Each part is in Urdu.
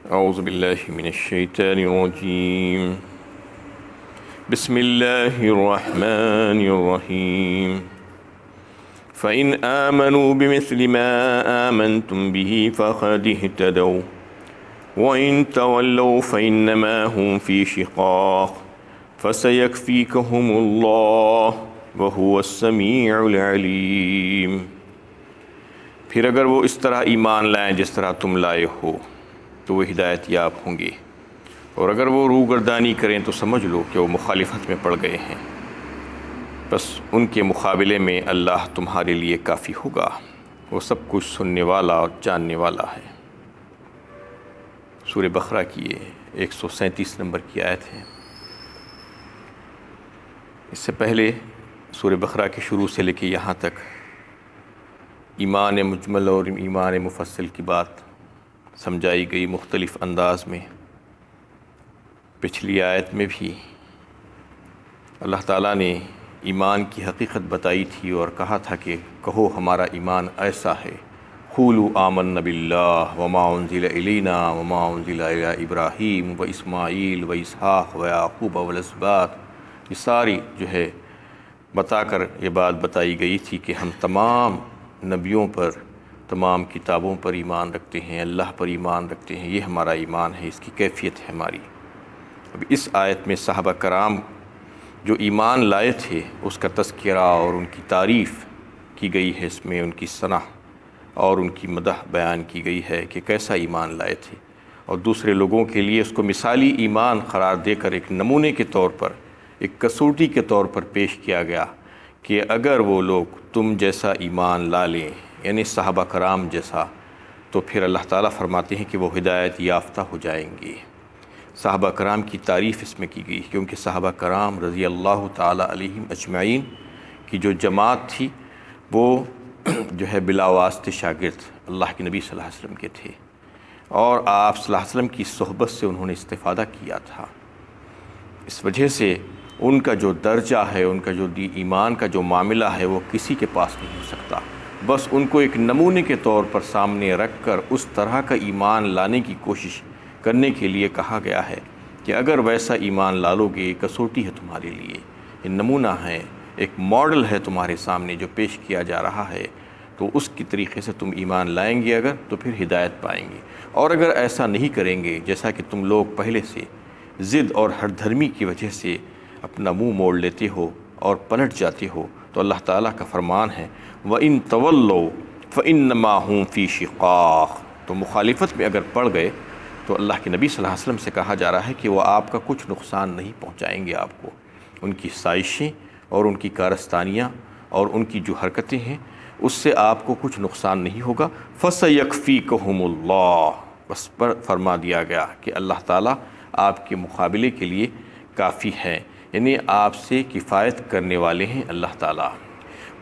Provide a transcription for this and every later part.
اعوذ باللہ من الشیطان الرجیم بسم اللہ الرحمن الرحیم فَإِنْ آمَنُوا بِمِثْلِ مَا آمَنْتُمْ بِهِ فَقَدِ اهْتَدَوْا وَإِنْ تَوَلَّوْا فَإِنَّمَا هُمْ فِي شِقَاقٍ فَسَيَكْفِيكَهُمُ اللَّهُ وَهُوَ السَّمِيعُ الْعَلِيمُ۔ پھر اگر وہ اس طرح ایمان لائیں جس طرح تم لائے ہو تو وہ ہدایت یاب ہوں گے، اور اگر وہ روگردانی کریں تو سمجھ لو کہ وہ مخالفت میں پڑ گئے ہیں، بس ان کے مقابلے میں اللہ تمہارے لیے کافی ہوگا، وہ سب کچھ سننے والا اور جاننے والا ہے۔ سورہ بقرہ کی یہ 137 نمبر کی آیت ہے۔ اس سے پہلے سورہ بقرہ کے شروع سے لے کے یہاں تک ایمان مجمل اور ایمان مفصل کی بات سمجھائی گئی مختلف انداز میں۔ پچھلی آیت میں بھی اللہ تعالیٰ نے ایمان کی حقیقت بتائی تھی اور کہا تھا کہ کہو ہمارا ایمان ایسا ہے، قولوا آمنا باللہ وما انزل الینا وما انزل الی ابراہیم و اسماعیل و اسحاق و یعقوب والاسباط، یہ ساری جو ہے بتا کر یہ بات بتائی گئی تھی کہ ہم تمام نبیوں پر، تمام کتابوں پر ایمان رکھتے ہیں، اللہ پر ایمان رکھتے ہیں، یہ ہمارا ایمان ہے، اس کی کیفیت ہے ہماری۔ اب اس آیت میں صحابہ کرام جو ایمان لائے تھے اس کا تذکرہ اور ان کی تعریف کی گئی ہے، اس میں ان کی ثنا اور ان کی مدح بیان کی گئی ہے کہ کیسا ایمان لائے تھے، اور دوسرے لوگوں کے لیے اس کو مثالی ایمان قرار دے کر ایک نمونے کے طور پر، ایک کسوٹی کے طور پر پیش کیا گیا کہ اگر وہ لوگ تم جیسا ایمان لا لیں، یعنی صحابہ کرام جیسا، تو پھر اللہ تعالیٰ فرماتے ہیں کہ وہ ہدایت یافتہ ہو جائیں گے۔ صحابہ کرام کی تعریف اس میں کی گئی کیونکہ صحابہ کرام رضی اللہ تعالیٰ علیہم اجمعین کی جو جماعت تھی وہ جو ہے بلا واسطے شاگرد اللہ کے نبی صلی اللہ علیہ وسلم کے تھے، اور آپ صلی اللہ علیہ وسلم کی صحبت سے انہوں نے استفادہ کیا تھا۔ اس وجہ سے ان کا جو درجہ ہے، ان کا جو ایمان کا جو معاملہ ہے وہ کسی کے پاس نہیں ہو سکتا، بس ان کو ایک نمونے کے طور پر سامنے رکھ کر اس طرح کا ایمان لانے کی کوشش کرنے کے لیے کہا گیا ہے کہ اگر ویسا ایمان لا لو گے، کسوٹی ہے تمہارے لیے، یہ نمونہ ہے، ایک ماڈل ہے تمہارے سامنے جو پیش کیا جا رہا ہے، تو اس کی طریقے سے تم ایمان لائیں گے اگر، تو پھر ہدایت پائیں گے۔ اور اگر ایسا نہیں کریں گے، جیسا کہ تم لوگ پہلے سے ضد اور ہر دھرمی کی وجہ سے اپنا منہ موڑ لیتے ہو اور پلٹ جاتے ہو، تو اللہ تعالیٰ کا فرمان ہے وَإِن تَوَلَّوْا فَإِنَّمَا هُمْ فِي شِقَاقٍ، تو مخالفت میں اگر پڑ گئے تو اللہ کے نبی صلی اللہ علیہ وسلم سے کہا جا رہا ہے کہ وہ آپ کا کچھ نقصان نہیں پہنچائیں گے، آپ کو ان کی سائشیں اور ان کی کارستانیاں اور ان کی جو حرکتیں ہیں اس سے آپ کو کچھ نقصان نہیں ہوگا۔ فَسَيَكْفِيكَهُمُ اللَّهُ، بس پر فرما دیا گیا کہ اللہ تعالیٰ آپ کے مقابلے کے لیے کافی ہے، یعنی آپ سے کفایت کرنے والے ہیں اللہ تعالیٰ،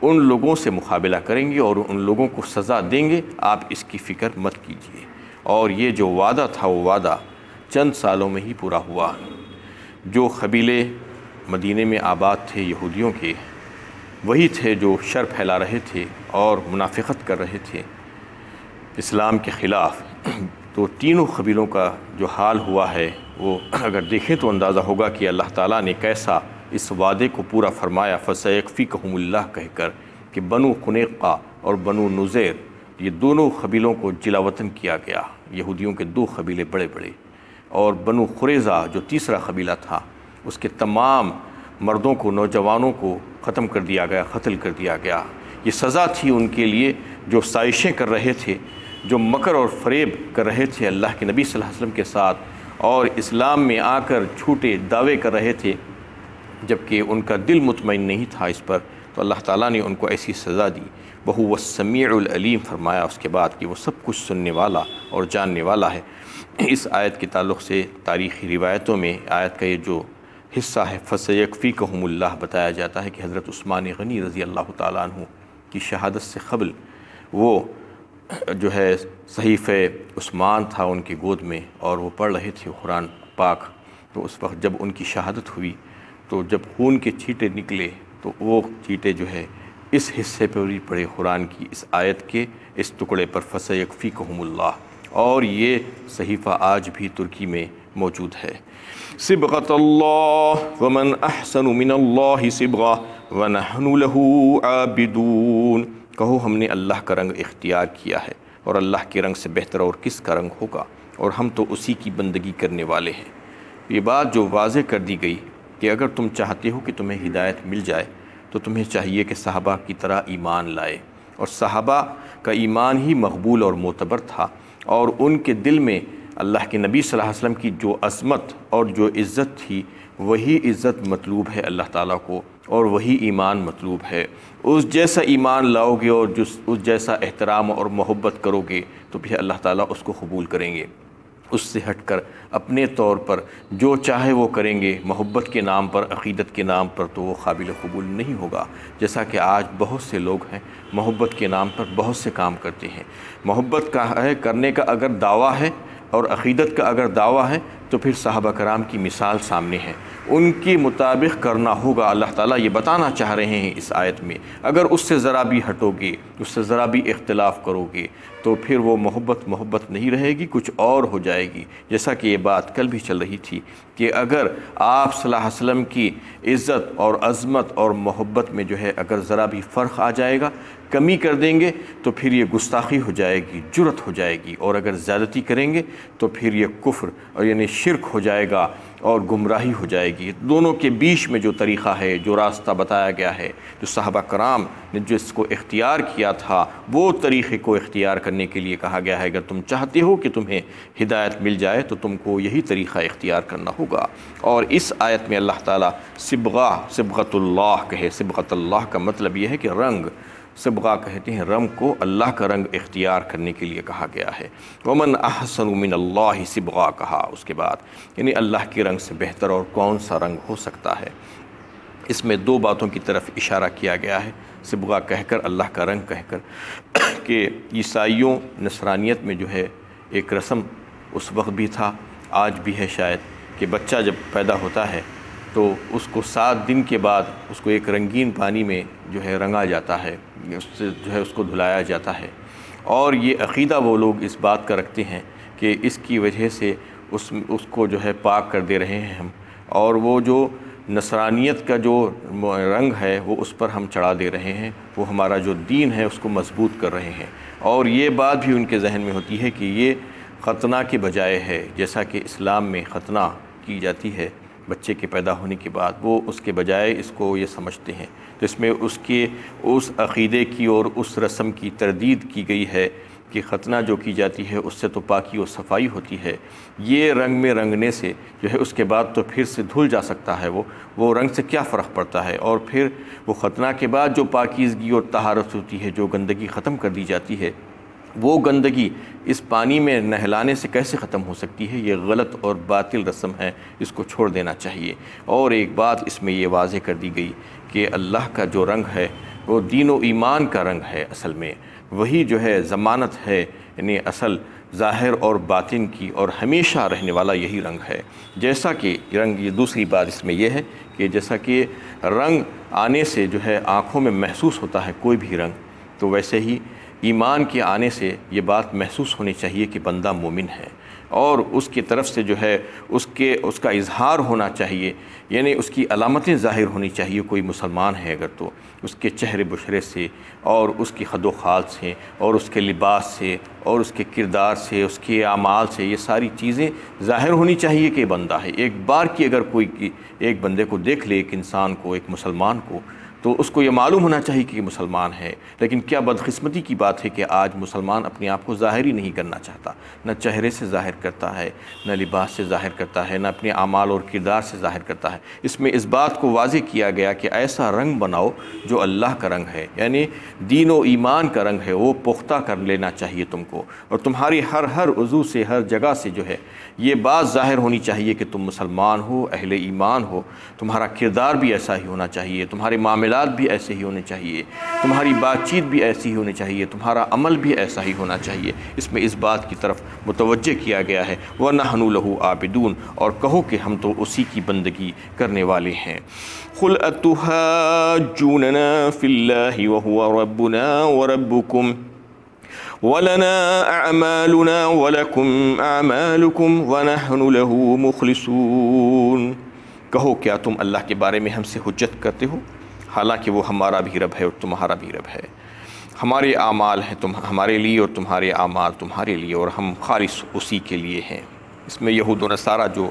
ان لوگوں سے مقابلہ کریں گے اور ان لوگوں کو سزا دیں گے، آپ اس کی فکر مت کیجیے۔ اور یہ جو وعدہ تھا وہ وعدہ چند سالوں میں ہی پورا ہوا۔ جو قبیلے مدینے میں آباد تھے یہودیوں کے، وہی تھے جو شر پھیلا رہے تھے اور منافقت کر رہے تھے اسلام کے خلاف۔ تو تینوں قبیلوں کا جو حال ہوا ہے وہ اگر دیکھیں تو اندازہ ہوگا کہ اللہ تعالیٰ نے کیسا اس وعدے کو پورا فرمایا، فَسَيَكْفِيكَهُمُ اللَّهُ کہہ کر کہ بنو قُنَیقہ اور بنو نُزَیر، یہ دونوں قبیلوں کو جلا وطن کیا گیا، یہودیوں کے دو قبیلے بڑے بڑے، اور بنو قریظہ جو تیسرا قبیلہ تھا اس کے تمام مردوں کو، نوجوانوں کو ختم کر دیا گیا، قتل کر دیا گیا۔ یہ سزا تھی ان کے لیے جو سازشیں کر رہے تھے، جو مکر اور فریب کر رہے تھے اللہ کے نبی صلی اللہ علیہ وسلم کے ساتھ، اور اسلام میں آ کر جھوٹے دعوے کر رہے تھے جبکہ ان کا دل مطمئن نہیں تھا اس پر، تو اللہ تعالیٰ نے ان کو ایسی سزا دی۔ وَهُوَ السَّمِيعُ الْعَلِيمُ فرمایا اس کے بعد کہ وہ سب کچھ سننے والا اور جاننے والا ہے۔ اس آیت کے تعلق سے تاریخی روایتوں میں آیت کا یہ جو حصہ ہے فَسَيَكْفِيكَهُمُ اللَّهُ بتایا جاتا ہے کہ حضرت عثمان غنی رضی اللہ تعالیٰ عنہ کی شہادت سے قبل وہ جو ہے صحیفہ عثمان تھا ان کی گود میں اور وہ پڑھ رہے تھے قرآن پاک، تو اس وقت جب ان کی شہادت ہوئی تو جب خون کے چھینٹے نکلے تو وہ چھینٹے جو ہے اس حصے پر پڑھے قرآن کی اس آیت کے اس ٹکڑے پر فَسَيَكْفِيكَهُمُ اللَّهُ، اور یہ صحیفہ آج بھی ترکی میں موجود ہے۔ صبغۃ اللہ ومن احسن من اللہ صبغہ ونحن لہ عابدون، کہو ہم نے اللہ کا رنگ اختیار کیا ہے، اور اللہ کے رنگ سے بہتر اور کس کا رنگ ہوگا، اور ہم تو اسی کی بندگی کرنے والے ہیں۔ یہ بات جو واضح کر دی گئی کہ اگر تم چاہتے ہو کہ تمہیں ہدایت مل جائے تو تمہیں چاہیے کہ صحابہ کی طرح ایمان لائے، اور صحابہ کا ایمان ہی مقبول اور معتبر تھا، اور ان کے دل میں اللہ کے نبی صلی اللہ علیہ وسلم کی جو عظمت اور جو عزت تھی، وہی عزت مطلوب ہے اللہ تعالیٰ کو، اور وہی ایمان مطلوب ہے۔ اس جیسا ایمان لاؤ گے اور اس جیسا احترام اور محبت کرو گے تو پھر اللہ تعالیٰ اس کو قبول کریں گے۔ اس سے ہٹ کر اپنے طور پر جو چاہے وہ کریں گے محبت کے نام پر، عقیدت کے نام پر، تو وہ قابل قبول نہیں ہوگا، جیسا کہ آج بہت سے لوگ ہیں محبت کے نام پر بہت سے کام کرتے ہیں۔ محبت کا کرنے کا اگر دعویٰ ہے اور عقیدت کا اگر دعویٰ ہے تو پھر صحابہ کرام کی مثال سامنے ہے، ان کے مطابق کرنا ہوگا۔ اللہ تعالیٰ یہ بتانا چاہ رہے ہیں اس آیت میں، اگر اس سے ذرا بھی ہٹو گے، اس سے ذرا بھی اختلاف کرو گے تو پھر وہ محبت نہیں رہے گی، کچھ اور ہو جائے گی۔ جیسا کہ یہ بات کل بھی چل رہی تھی کہ اگر آپ صلی اللہ علیہ وسلم کی عزت اور عظمت اور محبت میں جو ہے اگر ذرا بھی فرق آ جائے گا، کمی کر دیں گے تو پھر یہ گستاخی ہو جائے گی، جرت ہو جائے گی، اور اگر زیادتی کریں گے تو پھر یہ کفر اور یعنی شرک ہو جائے گا اور گمراہی ہو جائے گی۔ دونوں کے بیچ میں جو طریقہ ہے، جو راستہ بتایا گیا ہے، جو صحابہ کرام نے جو اس کو اختیار کیا تھا، وہ طریقے کو اختیار کرنے کے لیے کہا گیا ہے۔ اگر تم چاہتے ہو کہ تمہیں ہدایت مل جائے تو تم کو یہی طریقہ اختیار کرنا ہوگا۔ اور اس آیت میں اللہ تعالیٰ صبغۃ اللہ کہے، صبغۃ اللہ کا مطلب یہ ہے کہ رنگ، صبغہ کہتے ہیں رنگ کو، اللہ کا رنگ اختیار کرنے کے لیے کہا گیا ہے۔ ومن احسن من اللہ صبغہ کہا اس کے بعد، یعنی اللہ کے رنگ سے بہتر اور کون سا رنگ ہو سکتا ہے۔ اس میں دو باتوں کی طرف اشارہ کیا گیا ہے، صبغہ کہہ کر، اللہ کا رنگ کہہ کر، کہ عیسائیوں نصرانیت میں جو ہے ایک رسم اس وقت بھی تھا، آج بھی ہے شاید، کہ بچہ جب پیدا ہوتا ہے تو اس کو 7 دن کے بعد اس کو ایک رنگین پانی میں جو ہے رنگا جاتا ہے، اس سے جو ہے اس کو دھلایا جاتا ہے، اور یہ عقیدہ وہ لوگ اس بات کا رکھتے ہیں کہ اس کی وجہ سے اس کو جو ہے پاک کر دے رہے ہیں ہم، اور وہ جو نصرانیت کا جو رنگ ہے وہ اس پر ہم چڑھا دے رہے ہیں، وہ ہمارا جو دین ہے اس کو مضبوط کر رہے ہیں۔ اور یہ بات بھی ان کے ذہن میں ہوتی ہے کہ یہ ختنہ کے بجائے ہے، جیسا کہ اسلام میں ختنہ کی جاتی ہے بچے کے پیدا ہونے کے بعد، وہ اس کے بجائے اس کو یہ سمجھتے ہیں، تو اس میں اس عقیدے کی اور اس رسم کی تردید کی گئی ہے کہ ختنہ جو کی جاتی ہے اس سے تو پاکی و صفائی ہوتی ہے، یہ رنگ میں رنگنے سے جو ہے اس کے بعد تو پھر سے دھل جا سکتا ہے، وہ رنگ سے کیا فرق پڑتا ہے، اور پھر وہ ختنہ کے بعد جو پاکیزگی اور طہارت ہوتی ہے، جو گندگی ختم کر دی جاتی ہے، وہ گندگی اس پانی میں نہلانے سے کیسے ختم ہو سکتی ہے؟ یہ غلط اور باطل رسم ہے، اس کو چھوڑ دینا چاہیے۔ اور ایک بات اس میں یہ واضح کر دی گئی کہ اللہ کا جو رنگ ہے وہ دین و ایمان کا رنگ ہے، اصل میں وہی جو ہے ضمانت ہے، یعنی اصل ظاہر اور باطن کی، اور ہمیشہ رہنے والا یہی رنگ ہے۔ جیسا کہ رنگ، یہ دوسری بات اس میں یہ ہے کہ جیسا کہ رنگ آنے سے جو ہے آنکھوں میں محسوس ہوتا ہے کوئی بھی رنگ، تو ویسے ہی ایمان کے آنے سے یہ بات محسوس ہونی چاہیے کہ بندہ مومن ہے، اور اس کی طرف سے جو ہے اس کا اظہار ہونا چاہیے، یعنی اس کی علامتیں ظاہر ہونی چاہیے۔ کوئی مسلمان ہے اگر تو اس کے چہرے بشرے سے، اور اس کی خد و خال سے، اور اس کے لباس سے، اور اس کے کردار سے، اس کے اعمال سے، یہ ساری چیزیں ظاہر ہونی چاہیے کہ بندہ ہے۔ ایک بار کی اگر کوئی ایک بندے کو دیکھ لے، ایک انسان کو، ایک مسلمان کو، تو اس کو یہ معلوم ہونا چاہیے کہ یہ مسلمان ہے۔ لیکن کیا بدقسمتی کی بات ہے کہ آج مسلمان اپنے آپ کو ظاہر ہی نہیں کرنا چاہتا، نہ چہرے سے ظاہر کرتا ہے، نہ لباس سے ظاہر کرتا ہے، نہ اپنے اعمال اور کردار سے ظاہر کرتا ہے۔ اس میں اس بات کو واضح کیا گیا کہ ایسا رنگ بناؤ جو اللہ کا رنگ ہے، یعنی دین و ایمان کا رنگ ہے، وہ پختہ کر لینا چاہیے تم کو، اور تمہاری ہر عضو سے، ہر جگہ سے جو ہے یہ بات ظاہر ہونی چاہیے کہ تم مسلمان ہو، اہل ایمان ہو، تمہارا کردار بھی ایسا ہی ہونا چاہیے، تمہارے معاملات بھی ایسے ہی ہونے چاہیے، تمہاری بات چیت بھی ایسی ہی ہونی چاہیے، تمہارا عمل بھی ایسا ہی ہونا چاہیے۔ اس میں اس بات کی طرف متوجہ کیا گیا ہے، وَنَحْنُ لَهُ عَابِدُونَ، اور کہو کہ ہم تو اسی کی بندگی کرنے والے ہیں۔ قُلْ أَتُحَاجُّونَنَا فِي اللَّهِ وَهُوَ رَبُّنَا وَرَبُّكُمْ وَلَنَا أَعْمَالُنَا وَلَكُمْ أَعْمَالُكُمْ وَنَحْنُ لَهُ مُخْلِصُونَ۔ کہو کیا تم اللہ کے بارے میں ہم سے حجت کرتے ہو، حالانکہ وہ ہمارا بھی رب ہے اور تمہارا بھی رب ہے۔ ہمارے اعمال ہیں ہمارے لیے اور تمہارے اعمال تمہارے لیے، اور ہم خالص اسی کے لیے ہیں۔ اس میں یہود و نصارہ جو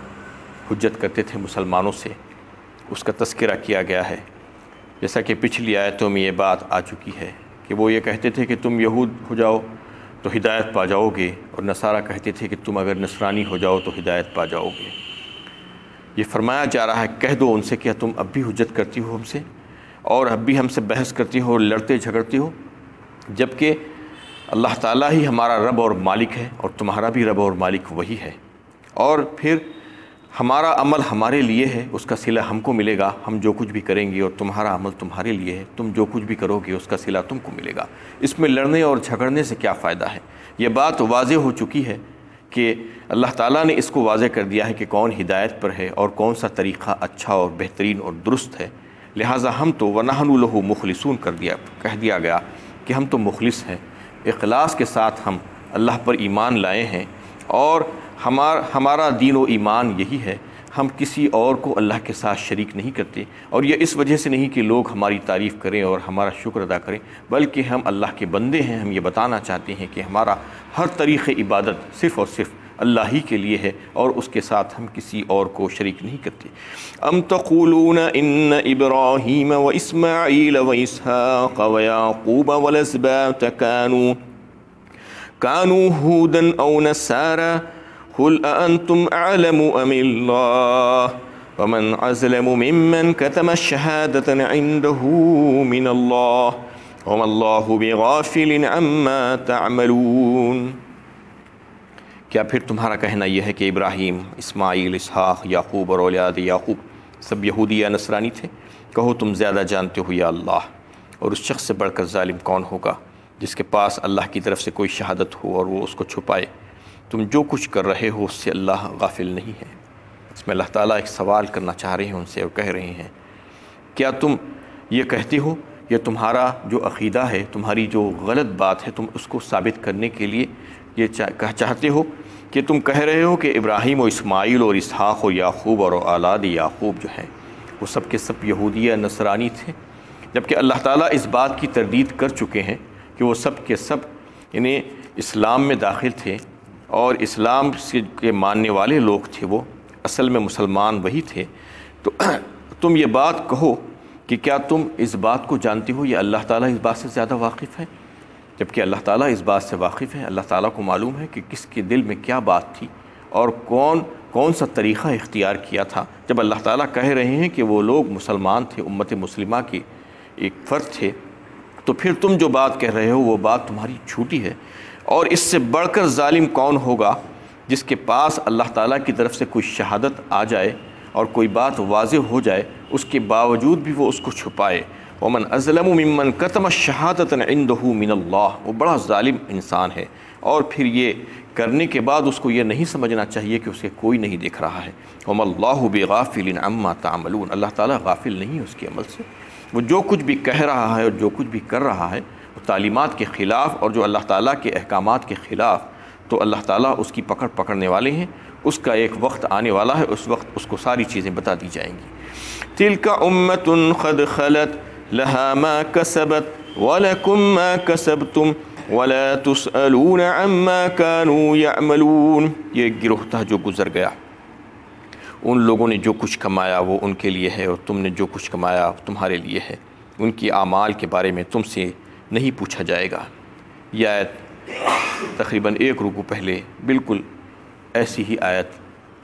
حجت کرتے تھے مسلمانوں سے، اس کا تذکرہ کیا گیا ہے، جیسا کہ پچھلی آیتوں میں یہ بات آ چکی ہے کہ وہ یہ کہتے تھے کہ تم یہود ہو جاؤ تو ہدایت پا جاؤ گے، اور نصارہ کہتے تھے کہ تم اگر نصرانی ہو جاؤ تو ہدایت پا جاؤ گے۔ یہ فرمایا جا رہا ہے کہہ دو ان سے کیا تم اب بھی حجت کرتی ہو ہم سے، اور اب بھی ہم سے بحث کرتی ہو اور لڑتے جھگڑتی ہو، جبکہ اللہ تعالیٰ ہی ہمارا رب اور مالک ہے اور تمہارا بھی رب اور مالک وہی ہے، اور پھر ہمارا عمل ہمارے لیے ہے، اس کا صلہ ہم کو ملے گا، ہم جو کچھ بھی کریں گے، اور تمہارا عمل تمہارے لیے ہے، تم جو کچھ بھی کرو گے اس کا صلہ تم کو ملے گا۔ اس میں لڑنے اور جھگڑنے سے کیا فائدہ ہے؟ یہ بات واضح ہو چکی ہے کہ اللہ تعالیٰ نے اس کو واضح کر دیا ہے کہ کون ہدایت پر ہے اور کون سا طریقہ اچھا اور بہترین اور درست ہے، لہٰذا ہم تو وَنَحْنُ لَهُ مُخْلِصُونَ کہہ دیا گیا کہ ہم تو مخلص ہیں، اخلاص کے ساتھ ہم اللہ پر ایمان لائے ہیں، اور ہمارا دین و ایمان یہی ہے، ہم کسی اور کو اللہ کے ساتھ شریک نہیں کرتے، اور یہ اس وجہ سے نہیں کہ لوگ ہماری تعریف کریں اور ہمارا شکر ادا کریں، بلکہ ہم اللہ کے بندے ہیں۔ ہم یہ بتانا چاہتے ہیں کہ ہمارا ہر طریق عبادت صرف اور صرف اللہ ہی کے لیے ہے، اور اس کے ساتھ ہم کسی اور کو شریک نہیں کرتے۔ ام تقولون ان ابراہیم و اسماعیل و اسحاق و یعقوب والاسباط كانوا هودا او نصارى قل أأنتم أعلم أم الله ومن أظلم ممن كتم الشهادة عنده من الله وما الله بغافل عما تعملون۔ کیا پھر تمہارا کہنا یہ ہے کہ ابراہیم، اسماعیل، اسحاق، یعقوب اور اولاد یعقوب سب یہودی یا نصرانی تھے؟ کہو تم زیادہ جانتے ہو یا اللہ، اور اس شخص سے بڑھ کر ظالم کون ہوگا جس کے پاس اللہ کی طرف سے کوئی شہادت ہو اور وہ اس کو چھپائے۔ تم جو کچھ کر رہے ہو اس سے اللہ غافل نہیں ہے۔ اس میں اللہ تعالیٰ ایک سوال کرنا چاہ رہے ہیں ان سے، اور کہہ رہے ہیں کیا تم یہ کہتے ہو، یہ تمہارا جو عقیدہ ہے، تمہاری جو غلط بات ہے، تم اس کو ثابت کرنے کے لیے یہ چاہتے ہو کہ تم کہہ رہے ہو کہ ابراہیم و اسماعیل اور اسحاق و یعقوب اور اولاد یعقوب جو ہیں وہ سب کے سب یہودی یا نصرانی تھے، جبکہ اللہ تعالیٰ اس بات کی تردید کر چکے ہیں کہ وہ سب کے سب یعنی اسلام میں داخل تھے، اور اسلام کے ماننے والے لوگ تھے، وہ اصل میں مسلمان وہی تھے۔ تو تم یہ بات کہو کہ کیا تم اس بات کو جانتے ہو یا اللہ تعالیٰ اس بات سے زیادہ واقف ہے؟ جبکہ اللہ تعالیٰ اس بات سے واقف ہے، اللہ تعالیٰ کو معلوم ہے کہ کس کے دل میں کیا بات تھی اور کون سا طریقہ اختیار کیا تھا۔ جب اللہ تعالیٰ کہہ رہے ہیں کہ وہ لوگ مسلمان تھے، امت مسلمہ کے ایک فرد تھے، تو پھر تم جو بات کہہ رہے ہو وہ بات تمہاری جھوٹی ہے، اور اس سے بڑھ کر ظالم کون ہوگا جس کے پاس اللہ تعالیٰ کی طرف سے کوئی شہادت آ جائے اور کوئی بات واضح ہو جائے، اس کے باوجود بھی وہ اس کو چھپائے۔ ومن اظلم ممن کتم الشہادۃ عنده من اللہ، وہ بڑا ظالم انسان ہے، اور پھر یہ کرنے کے بعد اس کو یہ نہیں سمجھنا چاہیے کہ اسے کوئی نہیں دیکھ رہا ہے۔ وما اللہ بغافل عما تعملون، اللہ تعالیٰ غافل نہیں ہے اس کے عمل سے۔ وہ جو کچھ بھی کہہ رہا ہے اور جو کچھ بھی کر رہا ہے وہ تعلیمات کے خلاف اور جو اللہ تعالیٰ کے احکامات کے خلاف، تو اللہ تعالیٰ اس کی پکڑنے والے ہیں۔ اس کا ایک وقت آنے والا ہے، اس وقت اس کو ساری چیزیں بتا دی جائیں گی۔ تلک امۃ قد خلت لها ما كسبت ولکم ما کسبتم ولا تسألون عما كانوا يعملون، یہ گروہ تھا جو گزر گیا، ان لوگوں نے جو کچھ کمایا وہ ان کے لیے ہے، اور تم نے جو کچھ کمایا تمہارے لیے ہے، ان کی اعمال کے بارے میں تم سے نہیں پوچھا جائے گا۔ یہ آیت تقریباً ایک رکوع پہلے بالکل ایسی ہی آیت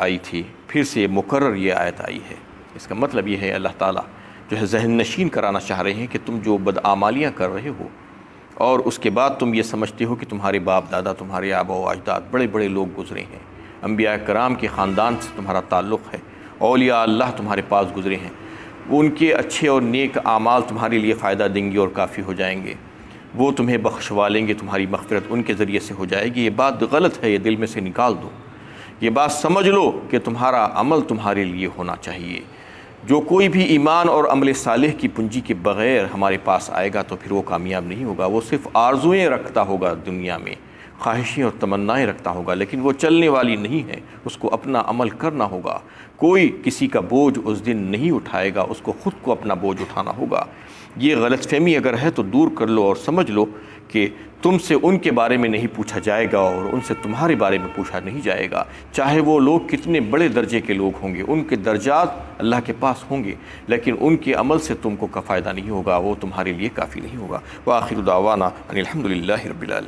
آئی تھی، پھر سے مکرر یہ آیت آئی ہے۔ اس کا مطلب یہ ہے اللہ تعالیٰ جو ہے ذہن نشین کرانا چاہ رہے ہیں کہ تم جو بدعمالیاں کر رہے ہو، اور اس کے بعد تم یہ سمجھتے ہو کہ تمہارے باپ دادا، تمہارے آبا و اجداد، بڑے بڑے لوگ گزرے ہیں، انبیاء کرام کے خاندان سے تمہارا تعلق ہے، اولیاء اللہ تمہارے پاس گزرے ہیں، وہ ان کے اچھے اور نیک اعمال تمہارے لیے فائدہ دیں گے اور کافی ہو جائیں گے، وہ تمہیں بخشوا لیں گے، تمہاری مغفرت ان کے ذریعے سے ہو جائے گی۔ یہ بات غلط ہے، یہ دل میں سے نکال دو، یہ بات سمجھ لو کہ تمہارا عمل تمہارے لیے ہونا چاہیے۔ جو کوئی بھی ایمان اور عمل صالح کی پونجی کے بغیر ہمارے پاس آئے گا تو پھر وہ کامیاب نہیں ہوگا۔ وہ صرف آرزوئیں رکھتا ہوگا، دنیا میں خواہشیں اور تمنائیں رکھتا ہوگا، لیکن وہ چلنے والی نہیں ہے۔ اس کو اپنا عمل کرنا ہوگا۔ کوئی کسی کا بوجھ اس دن نہیں اٹھائے گا، اس کو خود کو اپنا بوجھ اٹھانا ہوگا۔ یہ غلط فہمی اگر ہے تو دور کر لو اور سمجھ لو کہ تم سے ان کے بارے میں نہیں پوچھا جائے گا اور ان سے تمہارے بارے میں پوچھا نہیں جائے گا، چاہے وہ لوگ کتنے بڑے درجے کے لوگ ہوں گے۔ ان کے درجات اللہ کے پاس ہوں گے، لیکن ان کے عمل سے تم کو کا فائدہ نہیں ہوگا، وہ تمہارے لیے کافی نہیں ہوگا۔ وآخر دعوانا ان الحمد للہ رب العالمین۔